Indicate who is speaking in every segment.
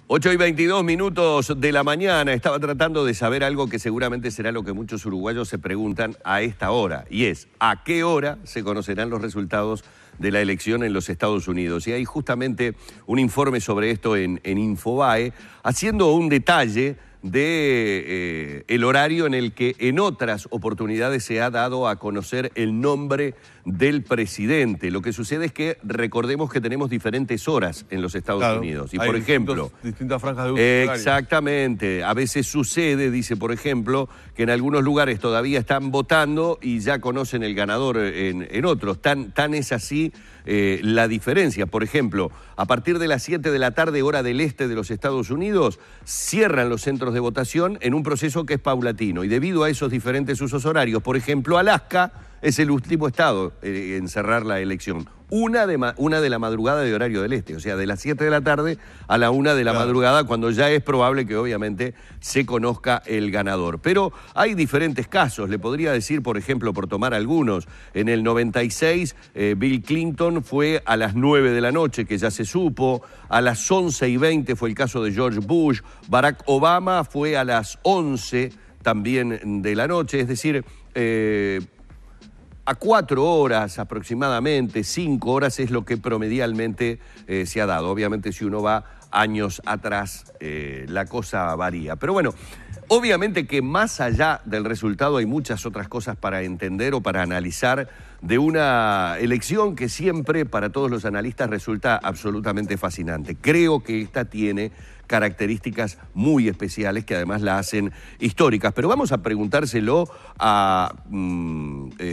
Speaker 1: 8:22 de la mañana. Estaba tratando de saber algo que seguramente será lo que muchos uruguayos se preguntan a esta hora, y es, ¿a qué hora se conocerán los resultados de la elección en los Estados Unidos? Y hay justamente un informe sobre esto en Infobae, haciendo un detalle de el horario en el que en otras oportunidades se ha dado a conocer el nombre del presidente. Lo que sucede es que recordemos que tenemos diferentes horas en los Estados Unidos. Y por ejemplo,
Speaker 2: distintas franjas de uso horario.
Speaker 1: Exactamente. A veces sucede, dice por ejemplo, que en algunos lugares todavía están votando y ya conocen el ganador en otros. Tan es así la diferencia. Por ejemplo, a partir de las 7 de la tarde, hora del este de los Estados Unidos, cierran los centros de votación en un proceso que es paulatino. Y debido a esos diferentes usos horarios, por ejemplo, Alaska es el último estado en cerrar la elección. Una de la madrugada de horario del este, o sea, de las 7 de la tarde a la 1 de la madrugada, cuando ya es probable que obviamente se conozca el ganador. Pero hay diferentes casos, le podría decir, por ejemplo, por tomar algunos, en el 96 Bill Clinton fue a las 9 de la noche, que ya se supo, a las 11:20 fue el caso de George Bush, Barack Obama fue a las 11 también de la noche, es decir, a 4 horas aproximadamente, 5 horas es lo que promedialmente se ha dado. Obviamente si uno va años atrás, la cosa varía. Pero bueno, obviamente que más allá del resultado hay muchas otras cosas para entender o para analizar de una elección que siempre para todos los analistas resulta absolutamente fascinante. Creo que esta tiene características muy especiales que además la hacen históricas. Pero vamos a preguntárselo a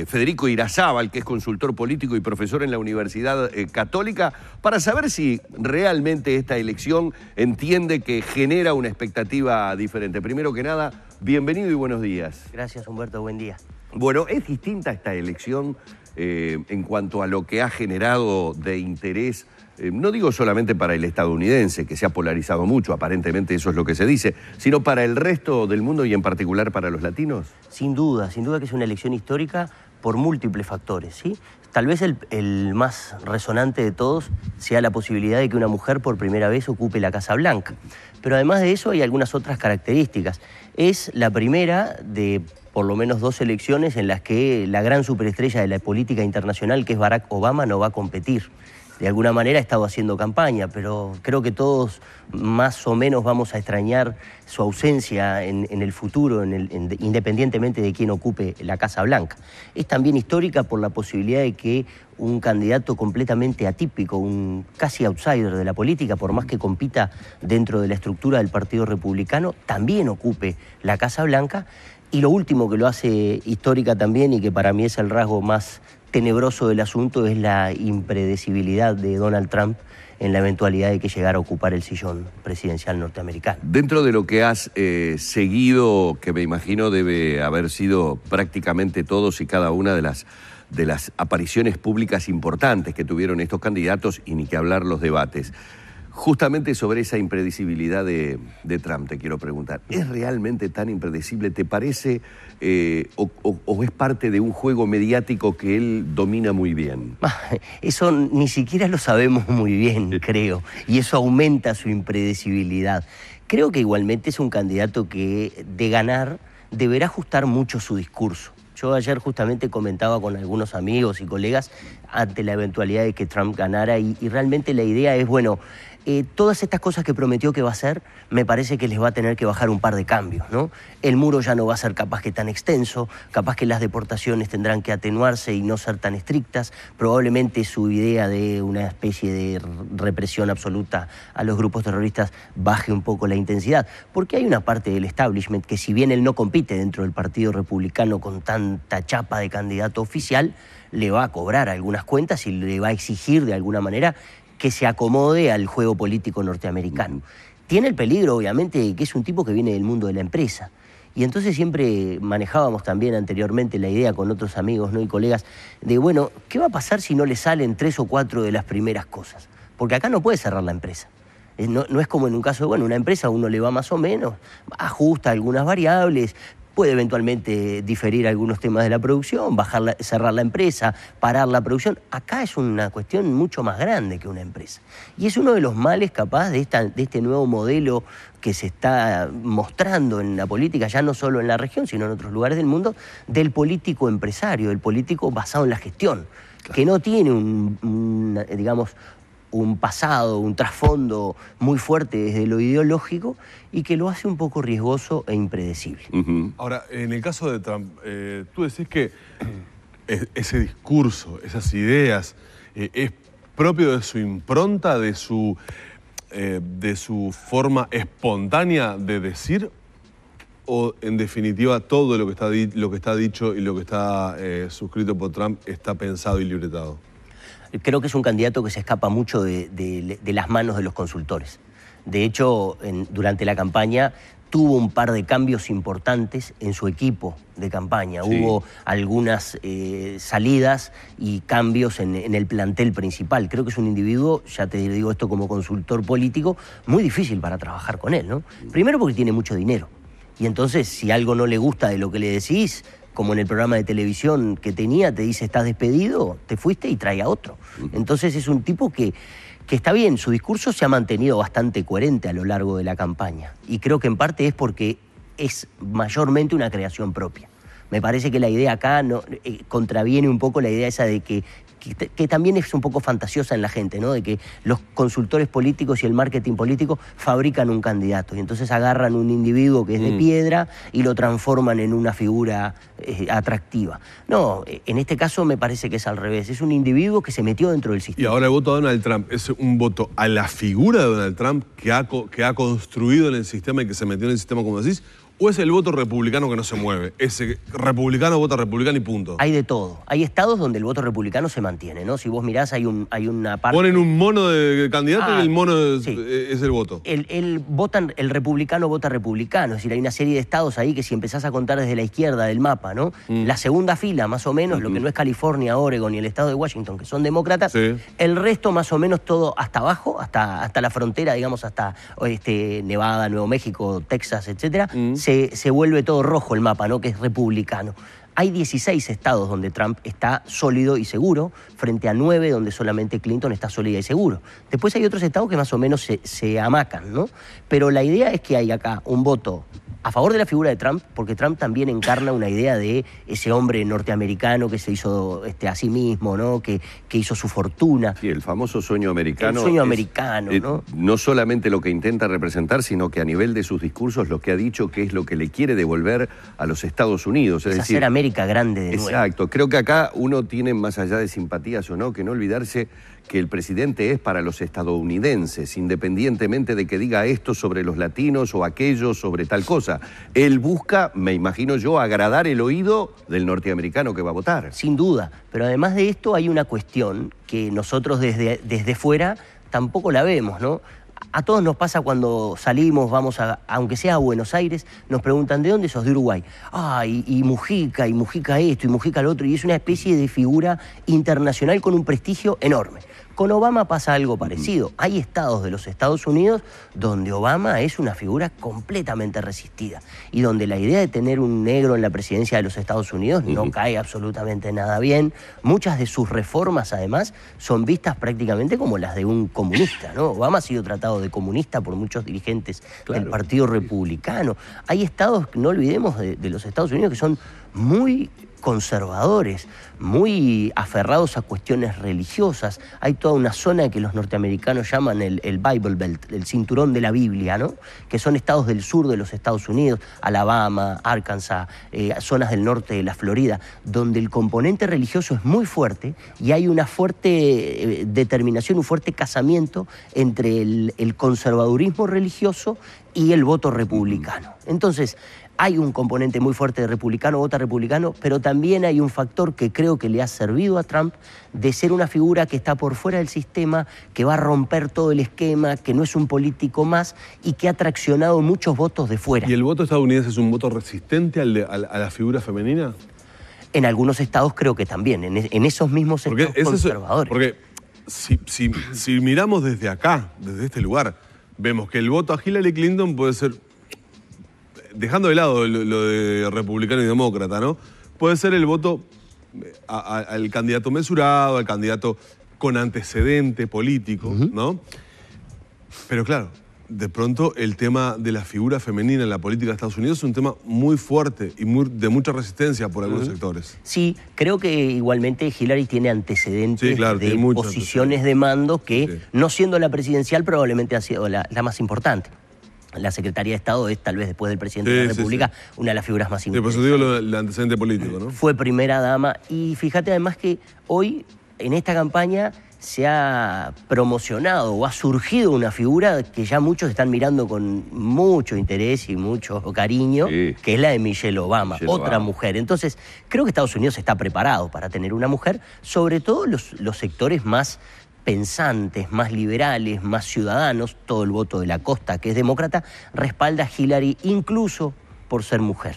Speaker 1: Federico Irazábal, que es consultor político y profesor en la Universidad Católica, para saber si realmente esta elección entiende que genera una expectativa diferente. Primero que nada, bienvenido y buenos días.
Speaker 3: Gracias, Humberto, buen día.
Speaker 1: Bueno, ¿es distinta esta elección en cuanto a lo que ha generado de interés? No digo solamente para el estadounidense, que se ha polarizado mucho, aparentemente eso es lo que se dice, sino para el resto del mundo y en particular para los latinos.
Speaker 3: Sin duda que es una elección histórica por múltiples factores, ¿sí? Tal vez el más resonante de todos sea la posibilidad de que una mujer por primera vez ocupe la Casa Blanca. Pero además de eso hay algunas otras características. Es la primera de por lo menos 2 elecciones en las que la gran superestrella de la política internacional, que es Barack Obama, no va a competir. De alguna manera ha estado haciendo campaña, pero creo que todos más o menos vamos a extrañar su ausencia en el futuro, independientemente de quién ocupe la Casa Blanca. Es también histórica por la posibilidad de que un candidato completamente atípico, un casi outsider de la política, por más que compita dentro de la estructura del Partido Republicano, también ocupe la Casa Blanca. Y lo último que lo hace histórica también, y que para mí es el rasgo más tenebroso del asunto, es la impredecibilidad de Donald Trump en la eventualidad de que llegara a ocupar el sillón presidencial norteamericano.
Speaker 1: Dentro de lo que has seguido, que me imagino debe haber sido prácticamente todos y cada una de las apariciones públicas importantes que tuvieron estos candidatos, y ni que hablar los debates, justamente sobre esa impredecibilidad de Trump te quiero preguntar. ¿Es realmente tan impredecible? ¿Te parece o es parte de un juego mediático que él domina muy bien?
Speaker 3: Eso ni siquiera lo sabemos muy bien, creo, y eso aumenta su impredecibilidad. Creo que igualmente es un candidato que, de ganar, deberá ajustar mucho su discurso. Yo ayer justamente comentaba con algunos amigos y colegas ante la eventualidad de que Trump ganara y realmente la idea es, bueno, todas estas cosas que prometió que va a hacer, me parece que les va a tener que bajar un par de cambios, ¿no? El muro ya no va a ser capaz que tan extenso, capaz que las deportaciones tendrán que atenuarse y no ser tan estrictas, probablemente su idea de una especie de represión absoluta a los grupos terroristas baje un poco la intensidad, porque hay una parte del establishment que, si bien él no compite dentro del Partido Republicano con tanta chapa de candidato oficial, le va a cobrar algunas cuentas y le va a exigir de alguna manera que se acomode al juego político norteamericano. Tiene el peligro, obviamente, de que es un tipo que viene del mundo de la empresa. Y entonces siempre manejábamos también anteriormente la idea con otros amigos, ¿no?, y colegas de, bueno, ¿qué va a pasar si no le salen 3 o 4 de las primeras cosas? Porque acá no puede cerrar la empresa. No es como en un caso de, bueno, una empresa a uno le va más o menos, ajusta algunas variables, puede eventualmente diferir algunos temas de la producción, cerrar la empresa, parar la producción. Acá es una cuestión mucho más grande que una empresa. Y es uno de los males capaz de este nuevo modelo que se está mostrando en la política, ya no solo en la región, sino en otros lugares del mundo, del político empresario, del político basado en la gestión, claro, que no tiene digamos, un pasado, un trasfondo muy fuerte desde lo ideológico y que lo hace un poco riesgoso e impredecible.
Speaker 2: Ahora, en el caso de Trump, tú decís que ese discurso, esas ideas, es propio de su impronta, de su forma espontánea de decir, o en definitiva todo lo que está dicho y lo que está suscrito por Trump está pensado y libretado.
Speaker 3: Creo que es un candidato que se escapa mucho de las manos de los consultores. De hecho, durante la campaña tuvo un par de cambios importantes en su equipo de campaña. Sí. Hubo algunas salidas y cambios en el plantel principal. Creo que es un individuo, ya te digo esto como consultor político, muy difícil para trabajar con él, ¿no? Primero porque tiene mucho dinero. Y entonces, si algo no le gusta de lo que le decís, como en el programa de televisión que tenía, te dice estás despedido, te fuiste y trae a otro. Entonces es un tipo que está bien, su discurso se ha mantenido bastante coherente a lo largo de la campaña. Y creo que en parte es porque es mayormente una creación propia. Me parece que la idea acá contraviene un poco la idea esa de que también es un poco fantasiosa en la gente, ¿no? De que los consultores políticos y el marketing político fabrican un candidato y entonces agarran un individuo que es de piedra y lo transforman en una figura atractiva. No, en este caso me parece que es al revés. Es un individuo que se metió dentro del sistema.
Speaker 2: Y ahora el voto a Donald Trump es un voto a la figura de Donald Trump que ha construido en el sistema y que se metió en el sistema, como decís, ¿o es el voto republicano que no se mueve? Ese republicano vota republicano y punto.
Speaker 3: Hay de todo. Hay estados donde el voto republicano se mantiene, ¿no? Si vos mirás, hay una parte...
Speaker 2: Ponen un mono de candidato y el mono es el voto.
Speaker 3: El republicano vota republicano. Es decir, hay una serie de estados ahí que si empezás a contar desde la izquierda del mapa, ¿no? La segunda fila, más o menos, lo que no es California, Oregon y el estado de Washington, que son demócratas, el resto más o menos todo hasta abajo, hasta la frontera, digamos, hasta Nevada, Nuevo México, Texas, etcétera, se vuelve todo rojo el mapa, ¿no? Que es republicano. Hay 16 estados donde Trump está sólido y seguro, frente a 9 donde solamente Clinton está sólida y seguro. Después hay otros estados que más o menos se amacan, ¿no? Pero la idea es que hay acá un voto a favor de la figura de Trump, porque Trump también encarna una idea de ese hombre norteamericano que se hizo a sí mismo, ¿no? Que hizo su fortuna.
Speaker 1: Sí, el famoso sueño americano.
Speaker 3: El sueño americano, ¿no?
Speaker 1: No solamente lo que intenta representar, sino que a nivel de sus discursos lo que ha dicho que es lo que le quiere devolver a los Estados Unidos. Es decir,
Speaker 3: hacer América grande de nuevo.
Speaker 1: Exacto. Creo que acá uno tiene, más allá de simpatías o no, que no olvidarse que el presidente es para los estadounidenses, independientemente de que diga esto sobre los latinos o aquello sobre tal cosa. Él busca, me imagino yo, agradar el oído del norteamericano que va a votar.
Speaker 3: Sin duda, pero además de esto hay una cuestión que nosotros desde fuera tampoco la vemos, ¿no? A todos nos pasa cuando salimos, vamos aunque sea a Buenos Aires, nos preguntan, ¿de dónde sos? De Uruguay. Y Mujica esto, y Mujica lo otro, y es una especie de figura internacional con un prestigio enorme. Con Obama pasa algo parecido. Hay estados de los Estados Unidos donde Obama es una figura completamente resistida y donde la idea de tener un negro en la presidencia de los Estados Unidos no cae absolutamente nada bien. Muchas de sus reformas, además, son vistas prácticamente como las de un comunista, ¿no? Obama ha sido tratado de comunista por muchos dirigentes del Partido Republicano. Hay estados, no olvidemos, de los Estados Unidos que son muy conservadores, muy aferrados a cuestiones religiosas. Hay toda una zona que los norteamericanos llaman el Bible Belt, el cinturón de la Biblia, ¿no? Que son estados del sur de los Estados Unidos, Alabama, Arkansas, zonas del norte de la Florida, donde el componente religioso es muy fuerte y hay una fuerte determinación, un fuerte casamiento entre el conservadurismo religioso y el voto republicano. Entonces, hay un componente muy fuerte de republicano, vota republicano, pero también hay un factor que creo que le ha servido a Trump de ser una figura que está por fuera del sistema, que va a romper todo el esquema, que no es un político más y que ha traccionado muchos votos de fuera.
Speaker 2: ¿Y el voto estadounidense es un voto resistente a la figura femenina?
Speaker 3: En algunos estados creo que también, en esos mismos estados conservadores.
Speaker 2: Porque si miramos desde acá, desde este lugar, vemos que el voto a Hillary Clinton puede ser dejando de lado lo de republicano y demócrata, ¿no? Puede ser el voto al candidato mesurado, al candidato con antecedente político, ¿no? Pero claro, de pronto el tema de la figura femenina en la política de Estados Unidos es un tema muy fuerte y de mucha resistencia por algunos sectores.
Speaker 3: Sí, creo que igualmente Hillary tiene antecedentes de posiciones de mando que, no siendo la presidencial, probablemente ha sido la más importante. La Secretaría de Estado es, tal vez después del presidente de la República, una de las figuras más importantes.
Speaker 2: Por eso digo el antecedente político, ¿no?
Speaker 3: Fue primera dama. Y fíjate además que hoy, en esta campaña, se ha promocionado o ha surgido una figura que ya muchos están mirando con mucho interés y mucho cariño, que es la de Michelle Obama, otra mujer. Entonces, creo que Estados Unidos está preparado para tener una mujer, sobre todo los sectores más pensantes, más liberales, más ciudadanos. Todo el voto de la costa, que es demócrata, respalda a Hillary incluso por ser mujer.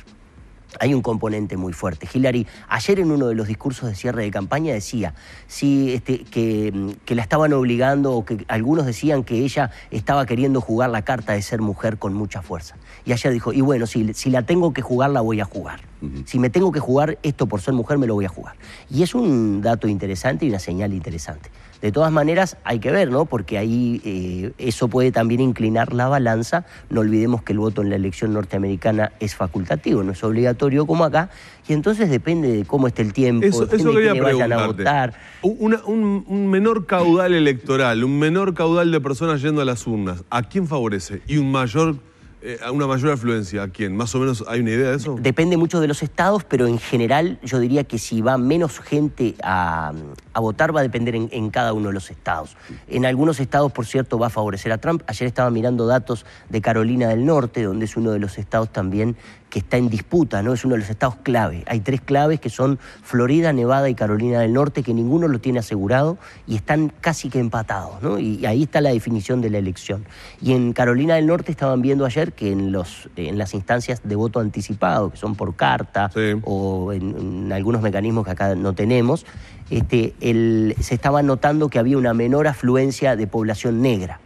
Speaker 3: Hay un componente muy fuerte. Hillary, ayer en uno de los discursos de cierre de campaña, decía que la estaban obligando, o que algunos decían que ella estaba queriendo jugar la carta de ser mujer con mucha fuerza. Y ayer dijo, y bueno, si la tengo que jugar, la voy a jugar. Si me tengo que jugar esto por ser mujer, me lo voy a jugar. Y es un dato interesante y una señal interesante. De todas maneras, hay que ver, ¿no? Porque ahí eso puede también inclinar la balanza. No olvidemos que el voto en la elección norteamericana es facultativo, no es obligatorio como acá. Y entonces depende de cómo esté el tiempo,
Speaker 2: eso
Speaker 3: depende de quiénes vayan a
Speaker 2: preguntarte.
Speaker 3: votar.
Speaker 2: Un menor caudal electoral, un menor caudal de personas yendo a las urnas, ¿a quién favorece? Y una mayor afluencia, ¿a quién? ¿Más o menos hay una idea de eso?
Speaker 3: Depende mucho de los estados, pero en general yo diría que si va menos gente a votar, va a depender en cada uno de los estados. En algunos estados, por cierto, va a favorecer a Trump. Ayer estaba mirando datos de Carolina del Norte, donde es uno de los estados también que está en disputa, ¿no? Es uno de los estados clave. Hay 3 claves que son Florida, Nevada y Carolina del Norte, que ninguno lo tiene asegurado y están casi que empatados, ¿no? Y ahí está la definición de la elección. Y en Carolina del Norte estaban viendo ayer que en las instancias de voto anticipado, que son por carta o en algunos mecanismos que acá no tenemos, se estaba notando que había una menor afluencia de población negra.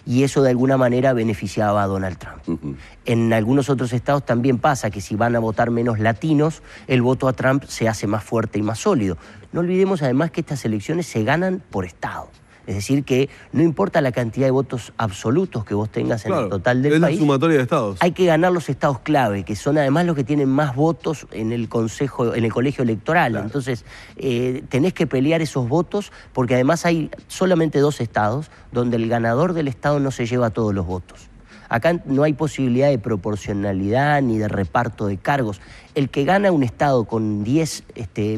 Speaker 3: Y eso de alguna manera beneficiaba a Donald Trump. En algunos otros estados también pasa que si van a votar menos latinos, el voto a Trump se hace más fuerte y más sólido. No olvidemos además que estas elecciones se ganan por estado. Es decir, que no importa la cantidad de votos absolutos que vos tengas en el total del país.
Speaker 2: Es la sumatoria de estados.
Speaker 3: Hay que ganar los estados clave, que son además los que tienen más votos en el colegio electoral. Claro. Entonces, tenés que pelear esos votos, porque además hay solamente 2 estados donde el ganador del estado no se lleva todos los votos. Acá no hay posibilidad de proporcionalidad ni de reparto de cargos. El que gana un estado con 10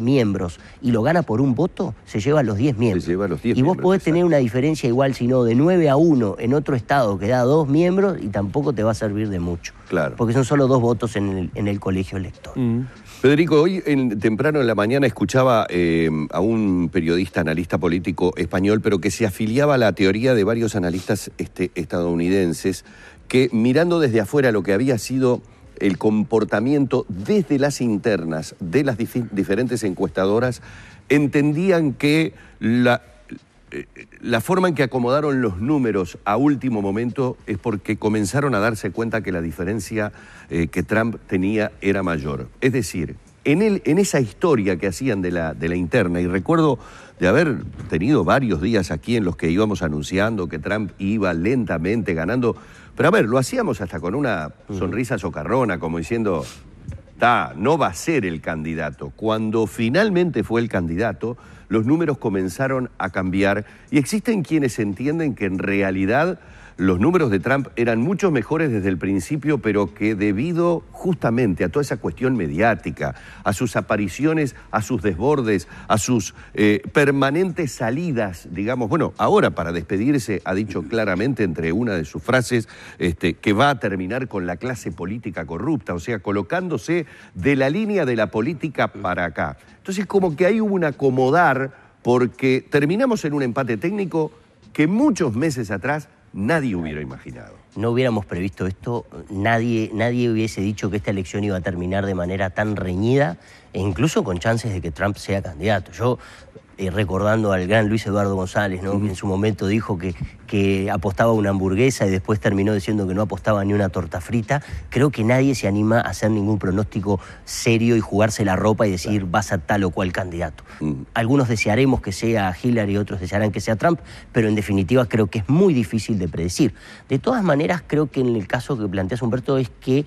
Speaker 3: miembros y lo gana por un voto, se lleva los 10 miembros.
Speaker 1: Se lleva los 10
Speaker 3: y vos
Speaker 1: miembros,
Speaker 3: podés tener una diferencia igual, si no, de 9-1 en otro estado que da 2 miembros y tampoco te va a servir de mucho.
Speaker 1: Claro.
Speaker 3: Porque son solo 2 votos en el colegio electoral.
Speaker 1: Federico, hoy temprano en la mañana escuchaba a un periodista, analista político español, pero que se afiliaba a la teoría de varios analistas estadounidenses, que mirando desde afuera lo que había sido el comportamiento desde las internas de las diferentes encuestadoras, entendían que la forma en que acomodaron los números a último momento es porque comenzaron a darse cuenta que la diferencia que Trump tenía era mayor. Es decir, en esa historia que hacían de la interna, y recuerdo de haber tenido varios días aquí en los que íbamos anunciando que Trump iba lentamente ganando, pero a ver, lo hacíamos hasta con una sonrisa socarrona, como diciendo, no va a ser el candidato. Cuando finalmente fue el candidato, los números comenzaron a cambiar y existen quienes entienden que en realidad los números de Trump eran mucho mejores desde el principio, pero que debido justamente a toda esa cuestión mediática, a sus apariciones, a sus desbordes, a sus permanentes salidas, digamos, bueno, ahora para despedirse ha dicho claramente entre una de sus frases que va a terminar con la clase política corrupta, o sea, colocándose de la línea de la política para acá. Entonces, como que hay un acomodar, porque terminamos en un empate técnico que muchos meses atrás nadie hubiera imaginado.
Speaker 3: No hubiéramos previsto esto, nadie hubiese dicho que esta elección iba a terminar de manera tan reñida e incluso con chances de que Trump sea candidato. Yo recordando al gran Luis Eduardo González, ¿no? Que en su momento dijo que apostaba una hamburguesa y después terminó diciendo que no apostaba ni una torta frita. Creo que nadie se anima a hacer ningún pronóstico serio y jugarse la ropa y decir vas a tal o cual candidato. Algunos desearemos que sea Hillary, otros desearán que sea Trump, pero en definitiva creo que es muy difícil de predecir. De todas maneras, creo que en el caso que planteas, Humberto, es que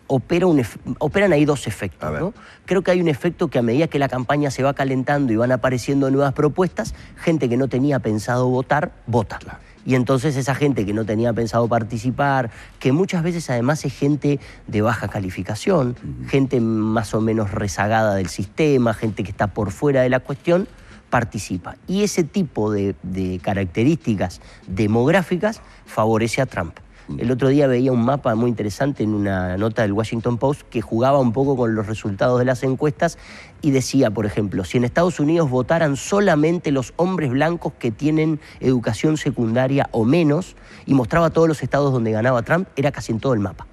Speaker 3: operan ahí dos efectos, ¿no? Creo que hay un efecto que a medida que la campaña se va calentando y van apareciendo nuevas propuestas, gente que no tenía pensado votar, vota. Claro. Y entonces esa gente que no tenía pensado participar, que muchas veces además es gente de baja calificación, gente más o menos rezagada del sistema, gente que está por fuera de la cuestión, participa. Y ese tipo de características demográficas favorece a Trump. El otro día veía un mapa muy interesante en una nota del Washington Post que jugaba un poco con los resultados de las encuestas y decía, por ejemplo, si en Estados Unidos votaran solamente los hombres blancos que tienen educación secundaria o menos, y mostraba todos los estados donde ganaba Trump, era casi en todo el mapa,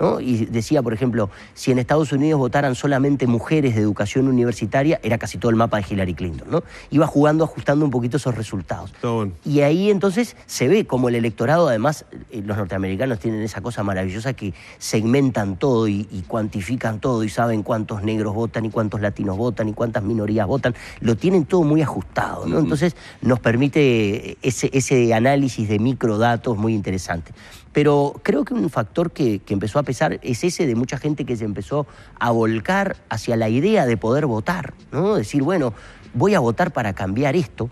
Speaker 3: ¿no? Y decía, por ejemplo, si en Estados Unidos votaran solamente mujeres de educación universitaria, era casi todo el mapa de Hillary Clinton, ¿no? Iba ajustando un poquito esos resultados. Bueno. Y ahí entonces se ve como el electorado, además, los norteamericanos tienen esa cosa maravillosa que segmentan todo y cuantifican todo y saben cuántos negros votan y cuántos latinos votan y cuántas minorías votan. Lo tienen todo muy ajustado, ¿no? Entonces nos permite ese análisis de microdatos muy interesante. Pero creo que un factor que empezó a pesar es ese de mucha gente que se empezó a volcar hacia la idea de poder votar, ¿no? Decir, bueno, voy a votar para cambiar esto.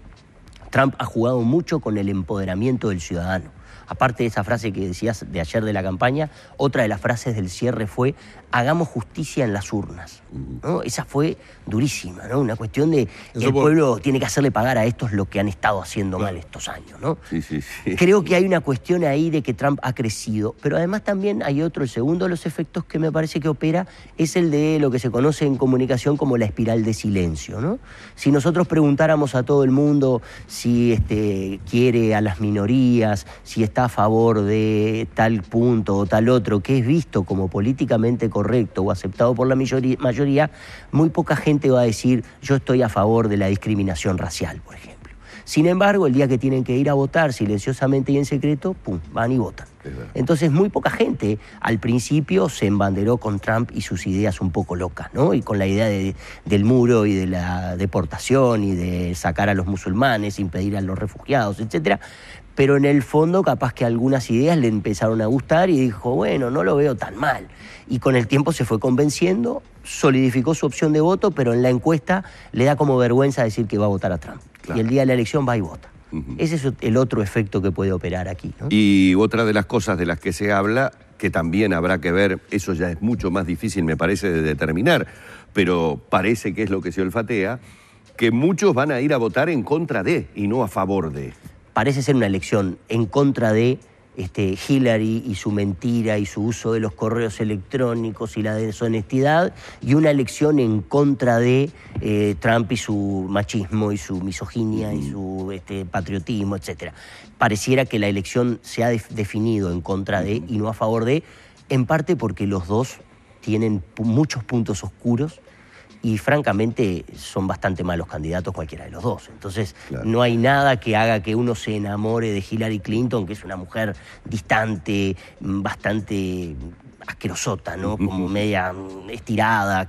Speaker 3: Trump ha jugado mucho con el empoderamiento del ciudadano. Aparte de esa frase que decías de ayer de la campaña, otra de las frases del cierre fue hagamos justicia en las urnas, ¿no? Esa fue durísima, ¿no? Una cuestión de el pueblo tiene que hacerle pagar a estos lo que han estado haciendo mal estos años, ¿no? Sí. Creo que hay una cuestión ahí de que Trump ha crecido, pero además también hay otro, el segundo de los efectos que me parece que opera es el de lo que se conoce en comunicación como la espiral de silencio, ¿no? Si nosotros preguntáramos a todo el mundo si quiere a las minorías, si está a favor de tal punto o tal otro, que es visto como políticamente correcto o aceptado por la mayoría, muy poca gente va a decir yo estoy a favor de la discriminación racial, por ejemplo. Sin embargo, el día que tienen que ir a votar silenciosamente y en secreto, ¡pum!, van y votan. Entonces, muy poca gente al principio se embanderó con Trump y sus ideas un poco locas, ¿no? Y con la idea del muro y de la deportación y de sacar a los musulmanes, impedir a los refugiados, etcétera. Pero en el fondo capaz que algunas ideas le empezaron a gustar y dijo, bueno, no lo veo tan mal. Y con el tiempo se fue convenciendo, solidificó su opción de voto, pero en la encuesta le da como vergüenza decir que va a votar a Trump. Claro. Y el día de la elección va y vota. Ese es el otro efecto que puede operar aquí, ¿no?
Speaker 1: Y otra de las cosas de las que se habla, que también habrá que ver, eso ya es mucho más difícil, me parece, de determinar, pero parece que es lo que se olfatea, que muchos van a ir a votar en contra de y no a favor de.
Speaker 3: Parece ser una elección en contra de Hillary y su mentira y su uso de los correos electrónicos y la deshonestidad, y una elección en contra de Trump y su machismo y su misoginia y su patriotismo, etc. Pareciera que la elección se ha definido en contra de y no a favor de, en parte porque los dos tienen muchos puntos oscuros y francamente son bastante malos candidatos cualquiera de los dos. Entonces no hay nada que haga que uno se enamore de Hillary Clinton, que es una mujer distante, bastante asquerosota, ¿no? Como media estirada,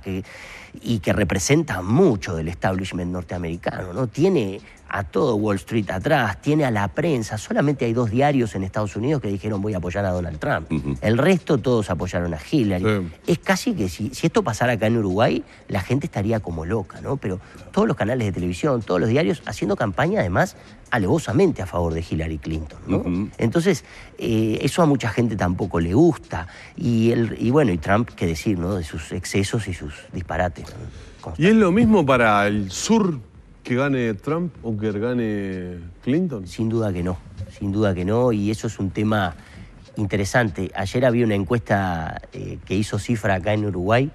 Speaker 3: y que representa mucho del establishment norteamericano, ¿no? Tiene a todo Wall Street atrás, tiene a la prensa. Solamente hay 2 diarios en Estados Unidos que dijeron voy a apoyar a Donald Trump. El resto todos apoyaron a Hillary. Es casi que si esto pasara acá en Uruguay, la gente estaría como loca, ¿no? Pero todos los canales de televisión, todos los diarios haciendo campaña además alevosamente a favor de Hillary Clinton, ¿no? Entonces, eso a mucha gente tampoco le gusta. Y Trump, qué decir, ¿no? De sus excesos y sus disparates, ¿no?
Speaker 2: ¿Y es lo mismo para el sur que gane Trump o que gane Clinton?
Speaker 3: Sin duda que no, y eso es un tema interesante. Ayer había una encuesta que hizo Cifra acá en Uruguay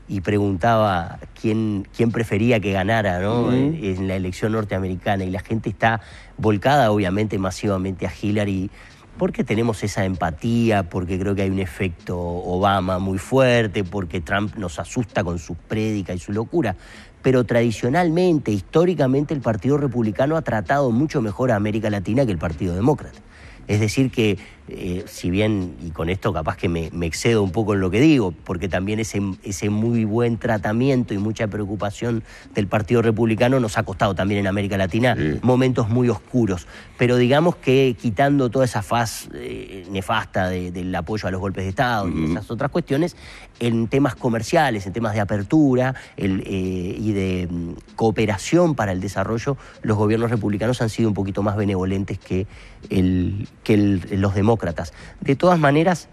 Speaker 3: y preguntaba quién prefería que ganara, ¿no? En la elección norteamericana, y la gente está volcada obviamente masivamente a Hillary porque tenemos esa empatía, porque creo que hay un efecto Obama muy fuerte, porque Trump nos asusta con sus prédicas y su locura. Pero tradicionalmente, históricamente, el Partido Republicano ha tratado mucho mejor a América Latina que el Partido Demócrata. Es decir que, si bien, y con esto capaz que me excedo un poco en lo que digo, porque también ese muy buen tratamiento y mucha preocupación del Partido Republicano nos ha costado también en América Latina momentos muy oscuros. Pero digamos que quitando toda esa faz nefasta del apoyo a los golpes de Estado y esas otras cuestiones, en temas comerciales, en temas de apertura y de cooperación para el desarrollo, los gobiernos republicanos han sido un poquito más benevolentes que los demócratas. De todas maneras,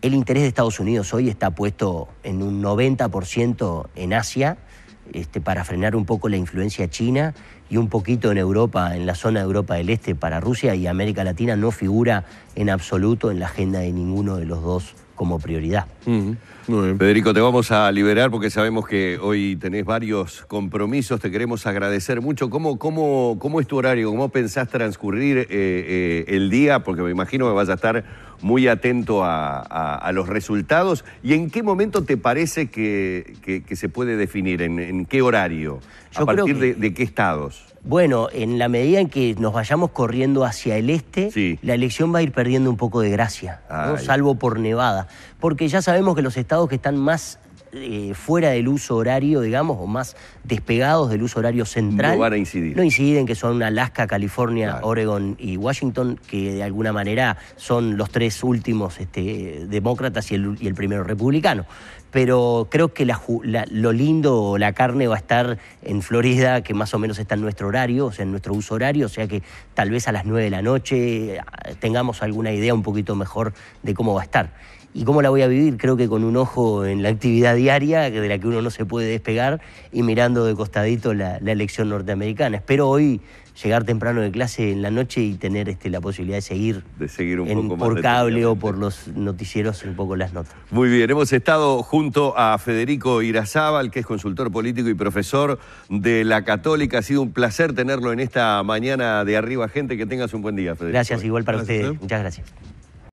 Speaker 3: el interés de Estados Unidos hoy está puesto en un 90% en Asia, para frenar un poco la influencia china, y un poquito en Europa, en la zona de Europa del Este para Rusia, y América Latina no figura en absoluto en la agenda de ninguno de los dos como prioridad.
Speaker 2: Muy bien.
Speaker 1: Federico, te vamos a liberar porque sabemos que hoy tenés varios compromisos, te queremos agradecer mucho. ¿Cómo es tu horario? ¿Cómo pensás transcurrir el día? Porque me imagino que vas a estar muy atento a los resultados. ¿Y en qué momento te parece que se puede definir? ¿En qué horario?
Speaker 3: Yo
Speaker 1: ¿A partir
Speaker 3: creo que,
Speaker 1: de qué estados?
Speaker 3: Bueno, en la medida en que nos vayamos corriendo hacia el este,
Speaker 1: Sí.
Speaker 3: la elección va a ir perdiendo un poco de gracia, ¿no?
Speaker 1: Ay.
Speaker 3: Salvo por Nevada. Porque ya sabemos que los estados que están más fuera del uso horario, digamos, o más despegados del uso horario central,
Speaker 1: No van a incidir.
Speaker 3: No inciden, que son Alaska, California,
Speaker 1: Claro.
Speaker 3: Oregon y Washington, que de alguna manera son los tres últimos demócratas y el primero republicano. Pero creo que lo lindo, la carne va a estar en Florida, que más o menos está en nuestro horario, o sea, en nuestro uso horario, o sea que tal vez a las 9 de la noche tengamos alguna idea un poquito mejor de cómo va a estar. ¿Y cómo la voy a vivir? Creo que con un ojo en la actividad diaria, de la que uno no se puede despegar, y mirando de costadito la elección norteamericana. Espero hoy llegar temprano de clase en la noche y tener la posibilidad de seguir
Speaker 1: un poco más
Speaker 3: por cable o
Speaker 1: detenidamente.
Speaker 3: por los noticieros un poco las notas.
Speaker 1: Muy bien, hemos estado junto a Federico Irazábal, que es consultor político y profesor de la Católica. Ha sido un placer tenerlo en esta mañana de Arriba Gente. Que tengas un buen día, Federico.
Speaker 3: Gracias, igual para
Speaker 2: Gracias,
Speaker 3: ustedes. Muchas gracias.